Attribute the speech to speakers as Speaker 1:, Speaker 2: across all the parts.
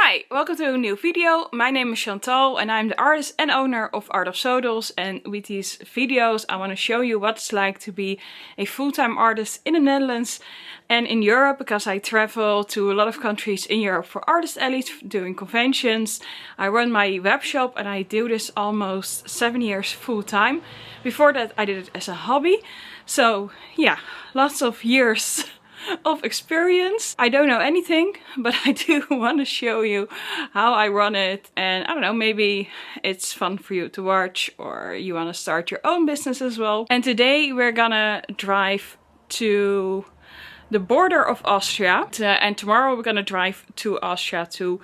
Speaker 1: Hi, welcome to a new video. My name is Chantal and I'm the artist and owner of Art of Sodels, and with these videos I want to show you what it's like to be a full-time artist in the Netherlands and in Europe, because I travel to a lot of countries in Europe for artist alleys, doing conventions. I run my web shop and I do this almost 7 years full-time. Before that I did it as a hobby. So yeah, lots of years of experience. I don't know anything, but I do want to show you how I run it, and I don't know, maybe it's fun for you to watch, or you want to start your own business as well. And today we're gonna drive to the border of Austria, and tomorrow we're gonna drive to Austria to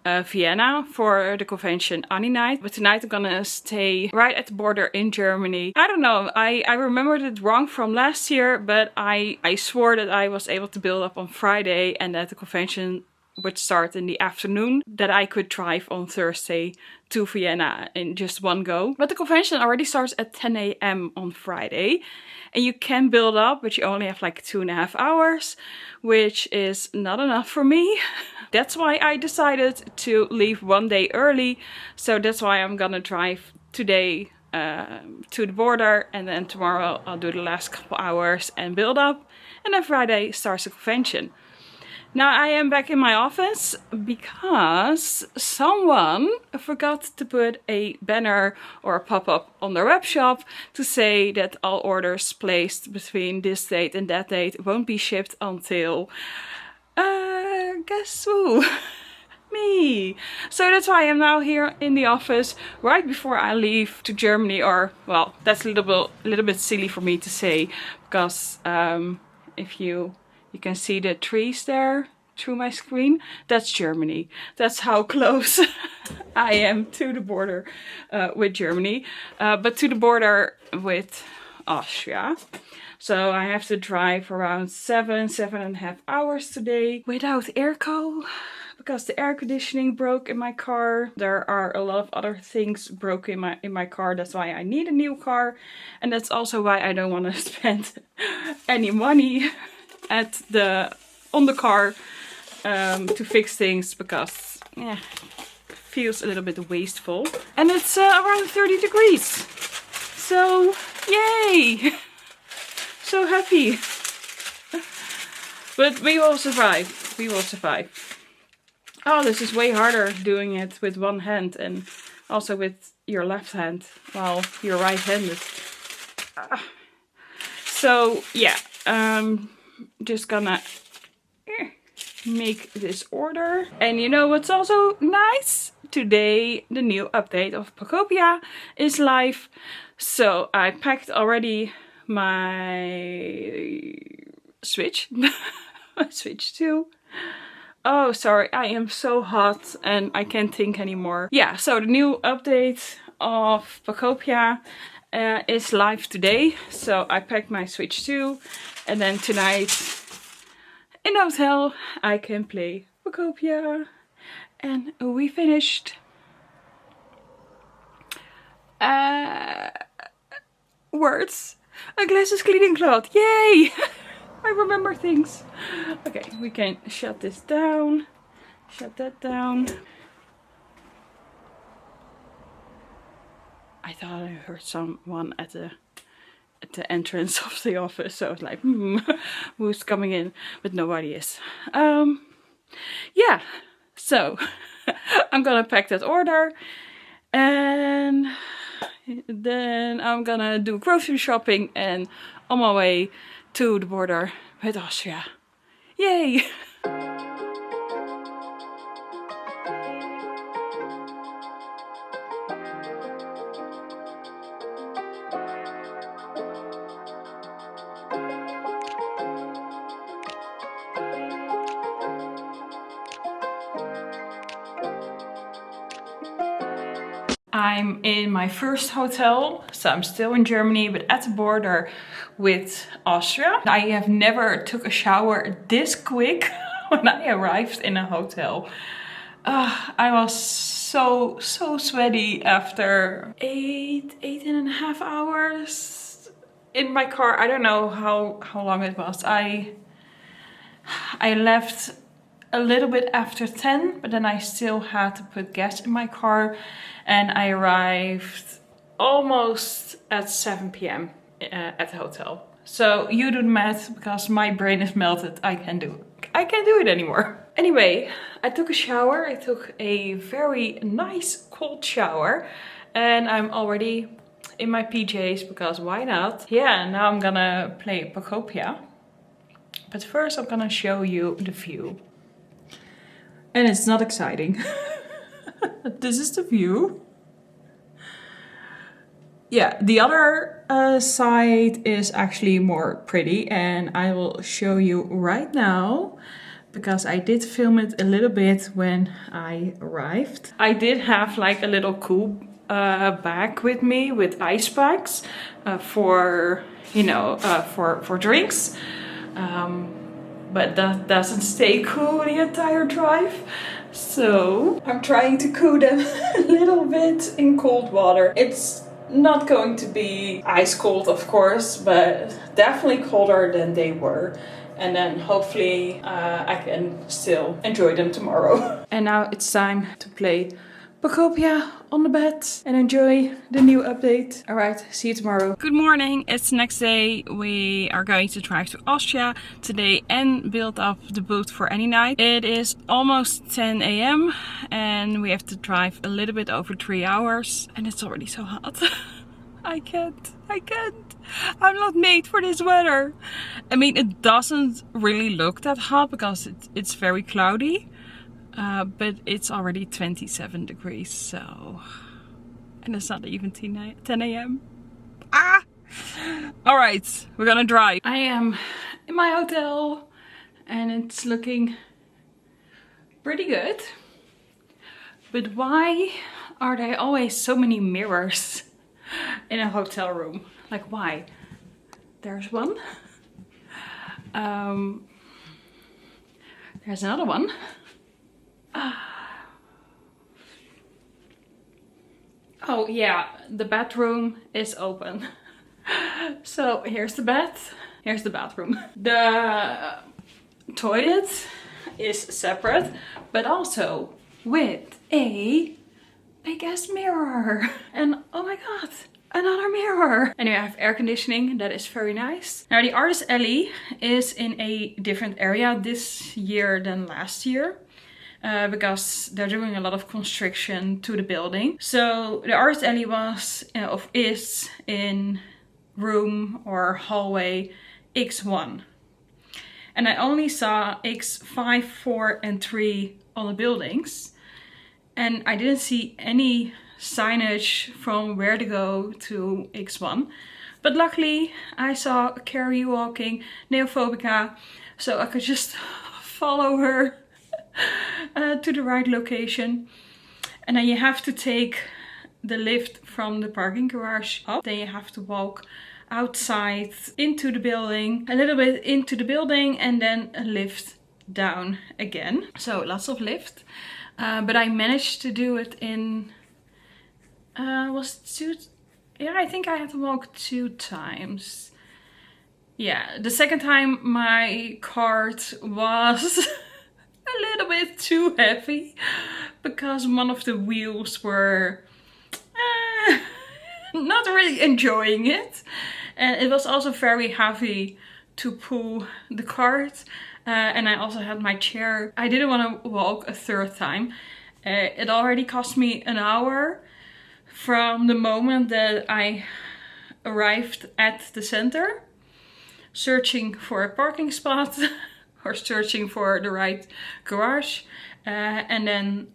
Speaker 1: Vienna for the convention Aninite. But tonight I'm gonna stay right at the border in Germany. I don't know, I remembered it wrong from last year, but I swore that I was able to build up on Friday and that the convention would start in the afternoon, that I could drive on Thursday to Vienna in just one go. But the convention already starts at 10 AM on Friday, and you can build up, but you only have like 2.5 hours, which is not enough for me. That's why I decided to leave one day early. So that's why I'm gonna drive today to the border, and then tomorrow I'll do the last couple hours and build up, and then Friday starts the convention. Now I am back in my office because someone forgot to put a banner or a pop-up on their web shop to say that all orders placed between this date and that date won't be shipped until, guess who? Me. So that's why I'm now here in the office right before I leave to Germany, or well, that's a little bit silly for me to say, because if you can see the trees there through my screen. That's Germany. That's how close I am to the border with Germany, but to the border with Austria. So I have to drive around 7.5 hours today without airco, because the air conditioning broke in my car. There are a lot of other things broke in my car. That's why I need a new car, and that's also why I don't want to spend any money on the car to fix things, because yeah, it feels a little bit wasteful. And it's around 30 degrees. So yay! So happy. But we will survive. We will survive. Oh, this is way harder doing it with one hand and also with your left hand while you're right-handed. So yeah, just gonna make this order. And you know what's also nice? Today the new update of Pacopia is live. So I packed already my Switch. My Switch 2. Oh, sorry, I am so hot and I can't think anymore. Yeah, so the new update of Pacopia is live today. So I packed my Switch 2, and then tonight in the hotel I can play Pacopia. And we finished. Words. A glasses cleaning cloth. Yay! I remember things. Okay, we can shut this down. Shut that down. I thought I heard someone at the entrance of the office, so I was like, who's coming in? But nobody is. Yeah, so I'm gonna pack that order, and then I'm gonna do grocery shopping and on my way to the border with Austria. Yay! I'm in my first hotel, so I'm still in Germany, but at the border with Austria. I have never took a shower this quick when I arrived in a hotel. I was so sweaty after 8.5 hours in my car. I don't know how long it was. I left a little bit after 10, but then I still had to put gas in my car, and I arrived almost at 7 p.m. At the hotel. So you do the math, because my brain is melted. I can't do it anymore. Anyway, I took a shower. I took a very nice cold shower, and I'm already in my PJs, because why not? Yeah, now I'm gonna play Pacopia. But first I'm gonna show you the view. And it's not exciting. This is the view. Yeah, the other side is actually more pretty, and I will show you right now, because I did film it a little bit when I arrived. I did have like a little cool bag with me with ice packs for, you know, for drinks. But that doesn't stay cool the entire drive. So I'm trying to cool them a little bit in cold water. It's not going to be ice cold, of course, but definitely colder than they were. And then hopefully I can still enjoy them tomorrow. And now it's time to play Pacopia on the bed and enjoy the new update. Alright, see you tomorrow. Good morning, it's the next day. We are going to drive to Austria today and build up the boot for Aninite. It is almost 10 a.m. and we have to drive a little bit over 3 hours, and it's already so hot. I can't. I'm not made for this weather. I mean, it doesn't really look that hot because it's very cloudy. But it's already 27 degrees, so... And it's not even 10 a.m. Ah! Alright, we're gonna drive. I am in my hotel, and it's looking pretty good. But why are there always so many mirrors in a hotel room? Like, why? There's one. There's another one. Oh yeah, the bedroom is open. So here's the bed, here's the bathroom. The toilet is separate, but also with a big ass mirror. And oh my god, another mirror. Anyway, I have air conditioning, that is very nice. Now the artist alley is in a different area this year than last year. Because they're doing a lot of construction to the building. So the artist alley is in room or hallway X1. And I only saw X5, 4 and 3 on the buildings. And I didn't see any signage from where to go to X1. But luckily I saw Carrie walking Neophobica, so I could just follow her to the right location. And then you have to take the lift from the parking garage up. Then you have to walk outside into the building, a little bit into the building, and then a lift down again. So lots of lift. But I managed to do it in, was it 2? Yeah, I think I had to walk 2 times. Yeah, the second time my cart was a little bit too heavy because one of the wheels were not really enjoying it, and it was also very heavy to pull the cart, and I also had my chair. I didn't want to walk a 3rd time. It already cost me an hour from the moment that I arrived at the center, searching for a parking spot or searching for the right garage, and then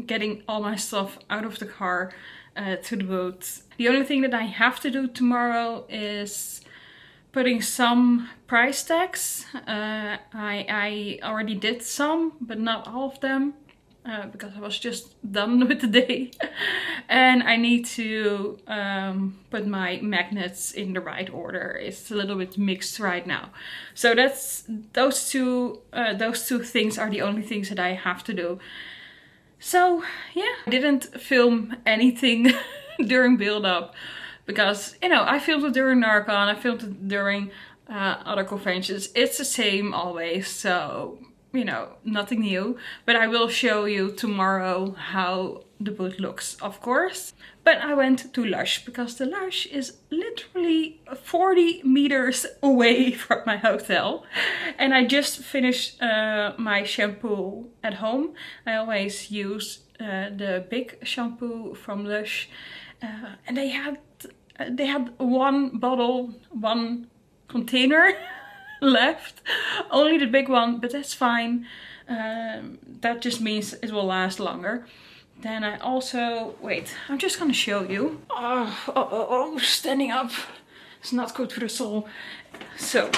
Speaker 1: getting all my stuff out of the car to the boat. The only thing that I have to do tomorrow is putting some price tags. I already did some, but not all of them. Because I was just done with the day. And I need to put my magnets in the right order. It's a little bit mixed right now. So that's those two things are the only things that I have to do. So yeah, I didn't film anything during build up because, you know, I filmed it during Narcon, I filmed it during other conventions. It's the same always, so you know, nothing new, but I will show you tomorrow how the boot looks, of course. But I went to Lush because the Lush is literally 40 meters away from my hotel. And I just finished my shampoo at home. I always use the big shampoo from Lush. And they had one bottle, one container left, only the big one, but that's fine. That just means it will last longer. Then I also, wait, I'm just gonna show you. Oh, standing up is not good for the soul. So,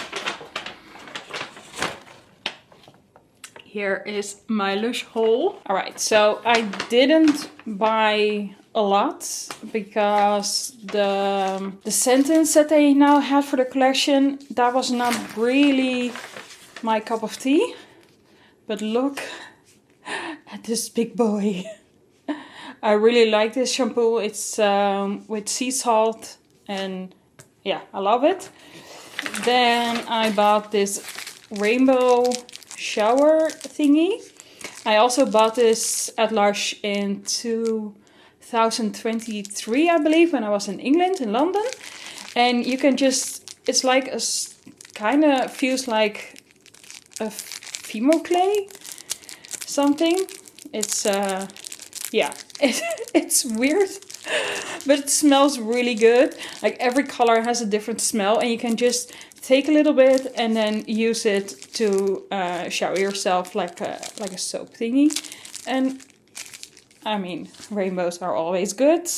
Speaker 1: here is my Lush haul. All right, so I didn't buy a lot because the sentence that they now have for the collection, that was not really my cup of tea. But look at this big boy. I really like this shampoo. It's with sea salt and yeah, I love it. Then I bought this rainbow shower thingy. I also bought this at Lush in 2023, I believe, when I was in England, in London. And you can just, it's like a, kind of feels like a Fimo clay something. It's yeah, it's weird, but it smells really good. Like every color has a different smell, and you can just take a little bit and then use it to shower yourself like a soap thingy. And I mean, rainbows are always good.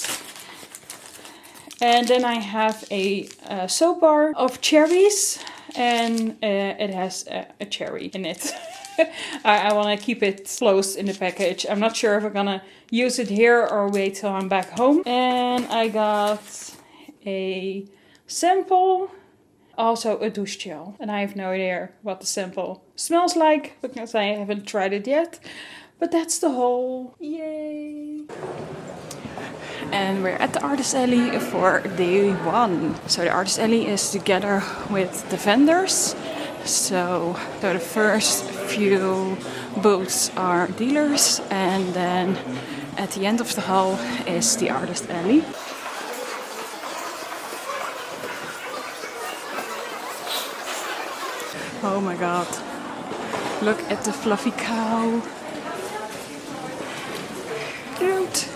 Speaker 1: And then I have a soap bar of cherries, and it has a cherry in it. I want to keep it closed in the package. I'm not sure if I'm gonna use it here or wait till I'm back home. And I got a sample, also a douche gel. And I have no idea what the sample smells like because I haven't tried it yet. But that's the haul. Yay! And we're at the Artist Alley for day one. So the Artist Alley is together with the vendors. So the first few booths are dealers, and then at the end of the hall is the Artist Alley. Oh my god, look at the fluffy cow. Cute.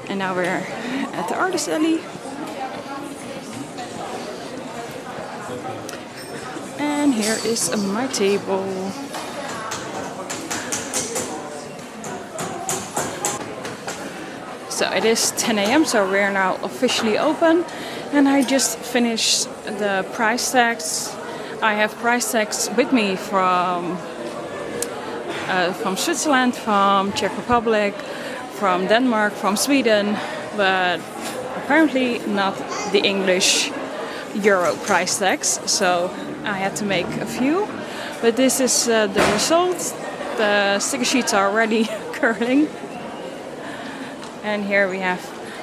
Speaker 1: And now we're at the Artist Alley. And here is my table. So it is 10 a.m. so we're now officially open. And I just finished the price tags. I have price tags with me from Switzerland, from Czech Republic, from Denmark, from Sweden, but apparently not the English Euro price tags. So I had to make a few, but this is the result. The sticker sheets are already curling. And here we have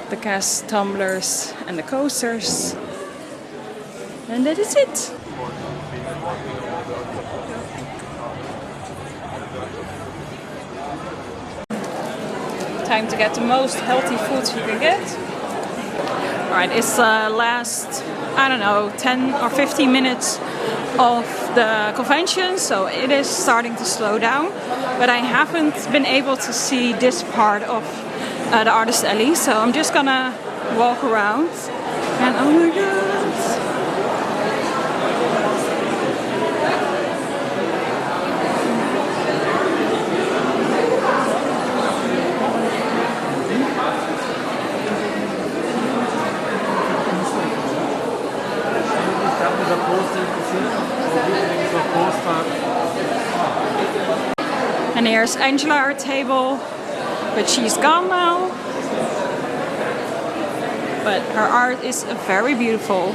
Speaker 1: the cast tumblers and the coasters. And that is it. Time to get the most healthy foods you can get. Alright, it's the last, I don't know, 10 or 15 minutes of the convention, so it is starting to slow down. But I haven't been able to see this part of the Artist Alley, so I'm just gonna walk around. And oh my god! And here's Angela, our table, but she's gone now. But her art is very beautiful.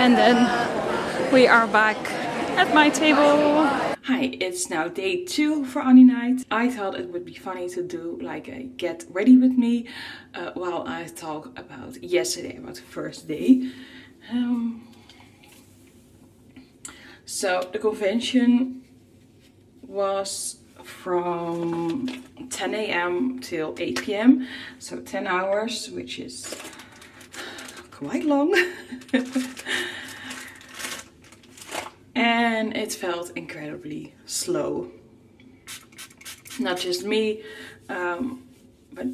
Speaker 1: And then we are back at my table. Hi, it's now day 2 for Aninite. I thought it would be funny to do like a get ready with me while I talk about yesterday, about the first day. So the convention was from 10 a.m. till 8 p.m. So 10 hours, which is quite long. And it felt incredibly slow. Not just me, but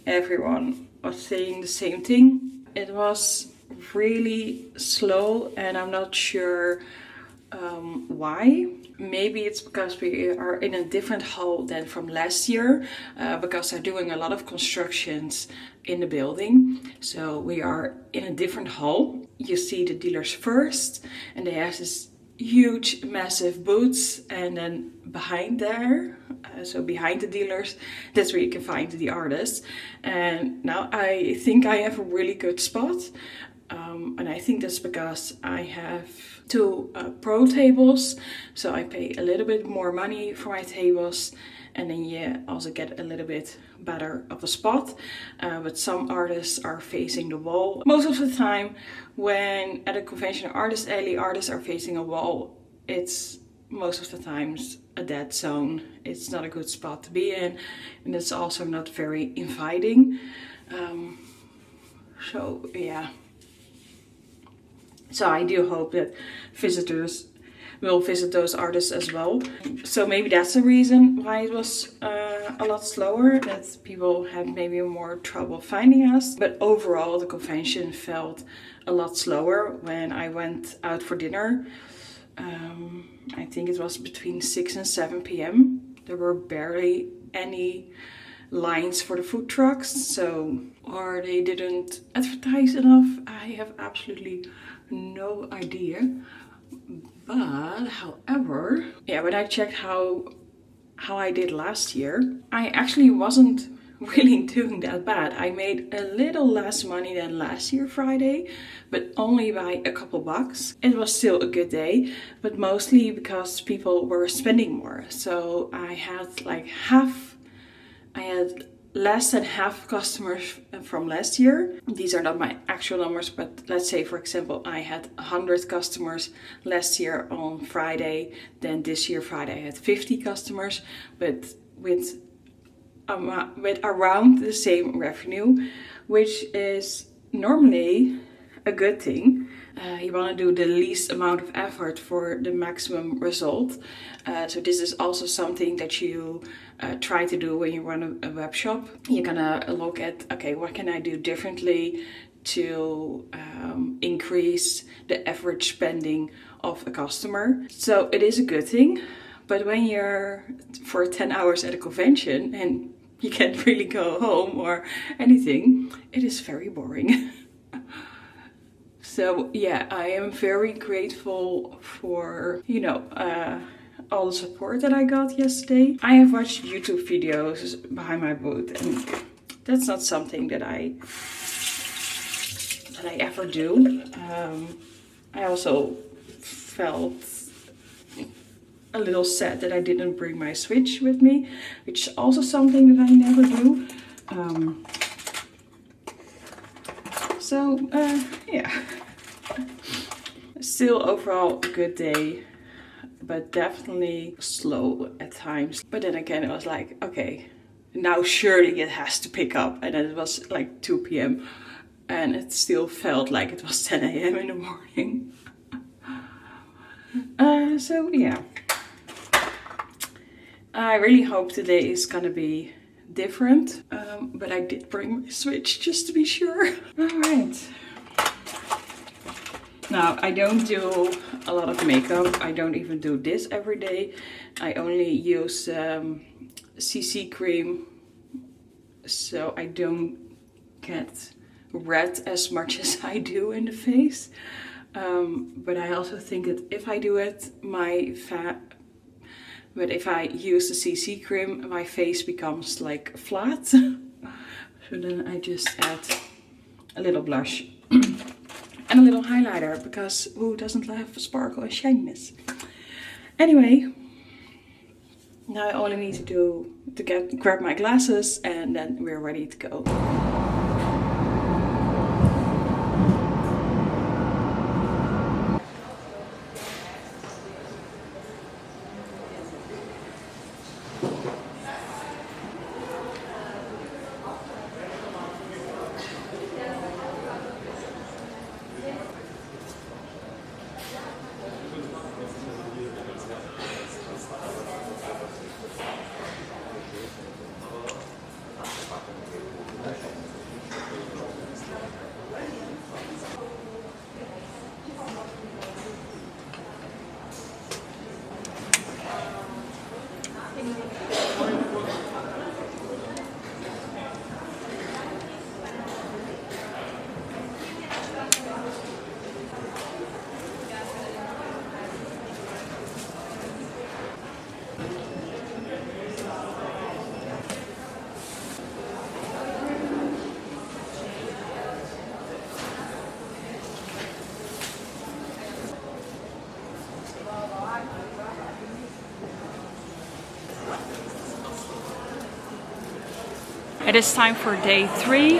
Speaker 1: everyone was saying the same thing. It was really slow and I'm not sure why. Maybe it's because we are in a different hall than from last year, because they're doing a lot of constructions in the building. So we are in a different hall. You see the dealers first and they have this huge massive booths, and then behind there, so behind the dealers, that's where you can find the artists. And now I think I have a really good spot, and I think that's because I have 2 pro tables, so I pay a little bit more money for my tables, and then you also get a little bit better of a spot. But some artists are facing the wall. Most of the time when at a conventional artist alley artists are facing a wall, it's most of the times a dead zone. It's not a good spot to be in, and it's also not very inviting. So yeah. So I do hope that visitors will visit those artists as well. So maybe that's the reason why it was a lot slower, that people had maybe more trouble finding us. But overall the convention felt a lot slower when I went out for dinner. I think it was between 6 and 7 p.m. There were barely any lines for the food trucks, so, or they didn't advertise enough. I have absolutely no idea. But however, yeah, when I checked how I did last year, I actually wasn't really doing that bad. I made a little less money than last year Friday, but only by a couple bucks. It was still a good day, but mostly because people were spending more. So I had less than half customers from last year. These are not my actual numbers, but let's say, for example, I had 100 customers last year on Friday. Then this year Friday I had 50 customers, but with around the same revenue, which is normally a good thing. You want to do the least amount of effort for the maximum result. So this is also something that you try to do when you run a web shop. You're gonna look at, okay, what can I do differently to increase the average spending of a customer. So it is a good thing, but when you're for 10 hours at a convention and you can't really go home or anything, it is very boring. So yeah, I am very grateful for, you know, all the support that I got yesterday. I have watched YouTube videos behind my booth, and that's not something that I ever do. I also felt a little sad that I didn't bring my Switch with me, which is also something that I never do. Yeah. Still overall a good day, but definitely slow at times. But then again, it was like, okay, now surely it has to pick up. And then it was like 2 p.m. and it still felt like it was 10 a.m. in the morning. So yeah, I really hope today is gonna be different, but I did bring my Switch just to be sure. Alright. Now, I don't do a lot of makeup. I don't even do this every day. I only use CC cream, so I don't get red as much as I do in the face. But I also think that if I do it, but if I use the CC cream, my face becomes like flat. So then I just add a little blush. And a little highlighter, because who doesn't love sparkle and shininess? Anyway, now all I need to do to grab my glasses, and then we're ready to go. It is time for day 3,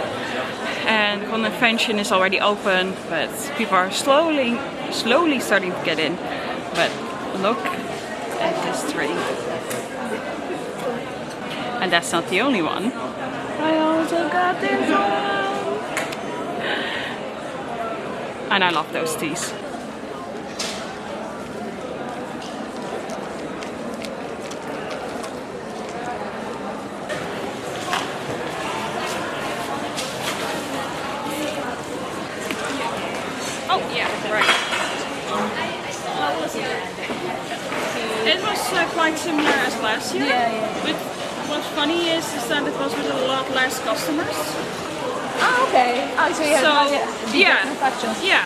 Speaker 1: and the convention is already open, but people are slowly starting to get in. But look at this tree. And that's not the only one. I also got this one. And I love those teas. Oh yeah, right. How was it? It was quite similar as last year. But what's funny is that it was with a lot less customers.
Speaker 2: Oh, okay. Oh, so you had different factions.
Speaker 1: Yeah.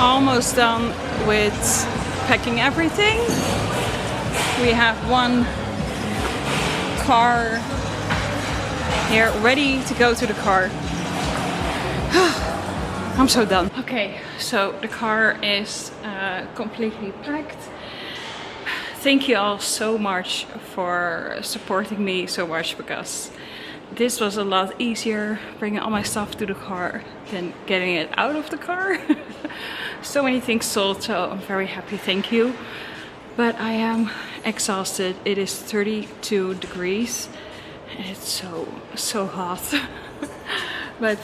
Speaker 1: Almost done with packing everything. We have one car here ready to go to the car. I'm so done. Okay, so the car is completely packed. Thank you all so much for supporting me so much, because this was a lot easier bringing all my stuff to the car than getting it out of the car. So many things sold, so I'm very happy, thank you. But I am exhausted. It is 32 degrees and it's so hot. But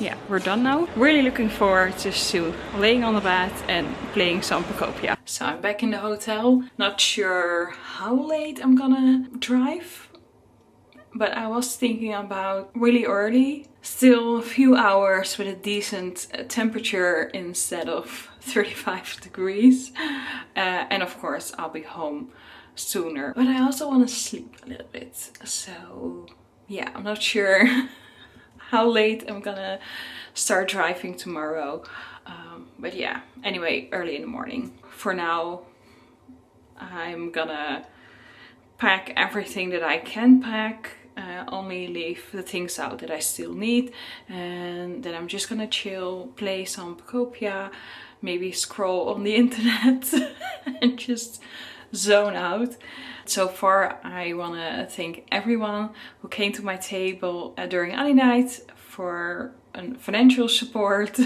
Speaker 1: yeah, we're done now. Really looking forward just to laying on the bed and playing some Pacopia. So I'm back in the hotel. Not sure how late I'm gonna drive, but I was thinking about really early. Still a few hours with a decent temperature instead of 35 degrees. And of course I'll be home sooner. But I also want to sleep a little bit. So yeah, I'm not sure how late I'm gonna start driving tomorrow. But yeah, anyway, early in the morning. For now, I'm gonna pack everything that I can pack. Only leave the things out that I still need, and then I'm just gonna chill, play some Pacopia, maybe scroll on the internet and just zone out. So far I wanna thank everyone who came to my table during Aninite for financial support,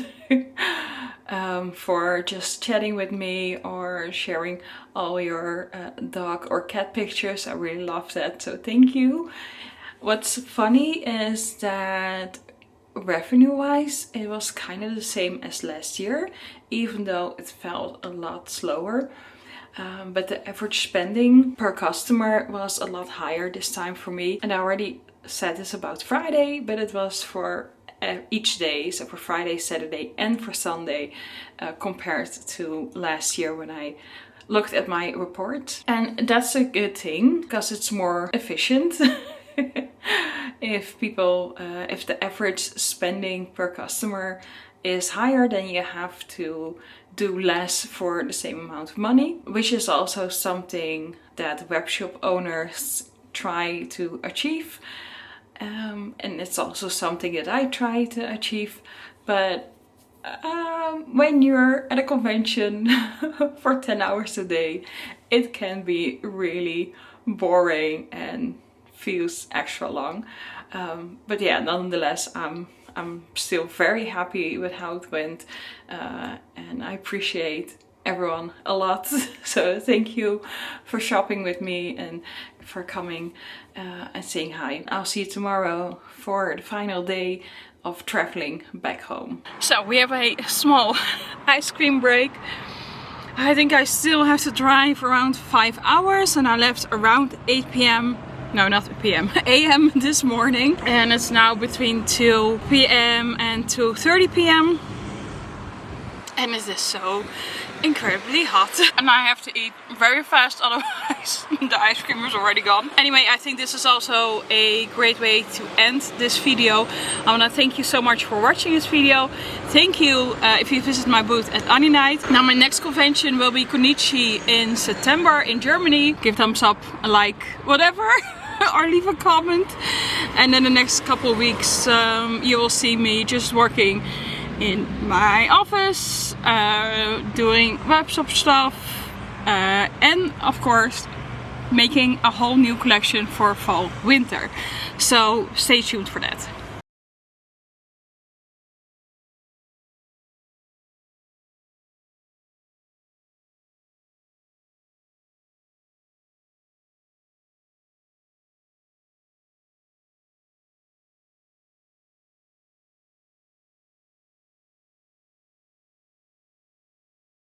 Speaker 1: for just chatting with me or sharing all your dog or cat pictures. I really love that, so thank you. What's funny is that revenue-wise, it was kind of the same as last year, even though it felt a lot slower. But the average spending per customer was a lot higher this time for me. And I already said this about Friday, but it was for each day, so for Friday, Saturday and for Sunday, compared to last year when I looked at my report. And that's a good thing because it's more efficient. If the average spending per customer is higher, then you have to do less for the same amount of money, which is also something that webshop owners try to achieve. And it's also something that I try to achieve. But when you're at a convention for 10 hours a day, it can be really boring and feels extra long. But yeah, nonetheless, I'm still very happy with how it went, and I appreciate everyone a lot. So thank you for shopping with me and for coming and saying hi. I'll see you tomorrow for the final day of traveling back home. So we have a small ice cream break. I think I still have to drive around 5 hours, and I left around 8 p.m. No, not p.m. a.m. this morning, and it's now between 2 p.m. and 2:30 p.m. and it is so incredibly hot, and I have to eat very fast, otherwise the ice cream is already gone. Anyway, I think this is also a great way to end this video. I want to thank you so much for watching this video. Thank you if you visit my booth at Aninite. Now my next convention will be Konichi in September in Germany. Give thumbs up, a like, whatever. Or leave a comment. And then the next couple of weeks you will see me just working in my office, doing webshop stuff, and of course making a whole new collection for fall winter. So stay tuned for that.